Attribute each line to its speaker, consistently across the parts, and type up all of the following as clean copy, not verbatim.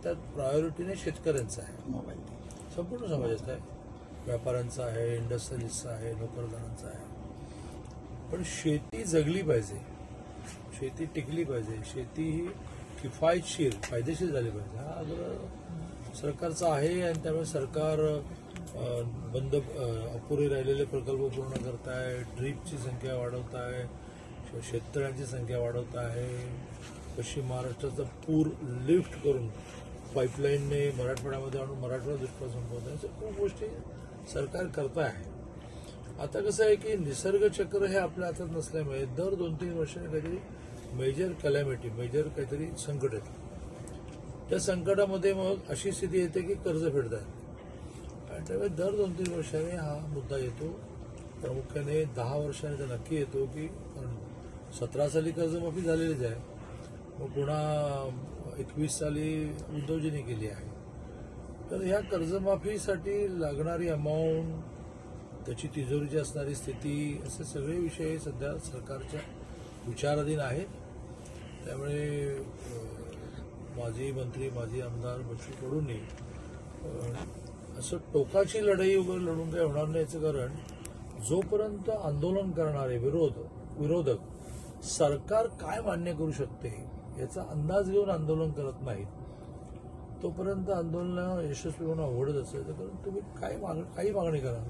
Speaker 1: त्यात प्रायोरिटीने शेतकऱ्यांचा आहे, संपूर्ण समाजाचा आहे, व्यापाऱ्यांचा आहे, इंडस्ट्रियलिस्टचा आहे, नोकरदारांचा आहे. पण शेती जगली पाहिजे, शेती टिकली पाहिजे, शेती ही किफायतशीर फायदेशीर झाली पाहिजे हा आग्रह सरकारचा आहे. आणि त्यामुळे सरकार अपुरे राहिलेले प्रकल्प पूर्ण करत आहे, ड्रीपची संख्या वाढवत आहे, शेततळ्यांची संख्या वाढवत आहे, पश्चिम महाराष्ट्राचा पूर लिफ्ट करून पाईपलाईनने मराठवाड्यामध्ये आणून मराठवाडा दुष्काळ संपवत आहे. खूप गोष्टी सरकार करत आहे. आता कसं आहे की निसर्ग चक्र हे आपल्या हातात नसल्यामुळे दर 2-3 वर्षांनी काहीतरी मेजर कलॅमिटी, मेजर काहीतरी संकट येतं. त्या संकटामध्ये मग अशी स्थिती येते की कर्ज फेडतात आणि त्यामुळे दर 2-3 वर्षांनी हा मुद्दा येतो. प्रामुख्याने 10 वर्षांनी तर नक्की येतो की 17 साली कर्जमाफी झालेलीच आहे, मग पुन्हा 21 साली उद्धवजींनी केली आहे. तर ह्या कर्जमाफीसाठी लागणारी अमाऊंट, त्याची तिजोरीची असणारी स्थिती, असे सगळे विषय सध्या सरकारच्या विचाराधीन आहेत. त्यामुळे माजी मंत्री, माजी आमदार बच्चू कडूंनी असं टोकाची लढाई वगैरे लढून काही होणार नाही. याचं कारण जोपर्यंत आंदोलन करणारे विरोधक सरकार काय मान्य करू शकते याचा अंदाज घेऊन आंदोलन करत नाहीत, तोपर्यंत आंदोलन यशस्वी होणं अवघडच असेल. कारण तुम्ही काही मागणी करा,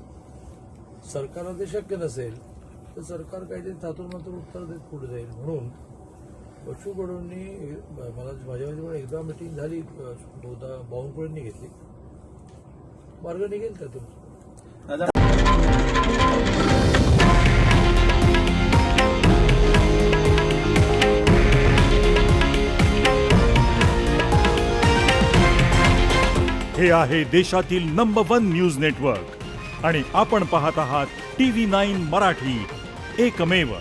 Speaker 1: सरकारला ते शक्य नसेल तर सरकार काहीतरी थातूर मातूर उत्तर देत पुढे जाईल. म्हणून बच्चू कडूंनी माझ्यामध्ये पण एकदा मिटिंग झाली, बहुधा बावनकुळेंनी घेतली, मार्ग निघेल त्यातून.
Speaker 2: हे आहे देशातील नंबर 1 न्यूज नेटवर्क आणि आपण पाहत आहात TV9 मराठी, एकमेव.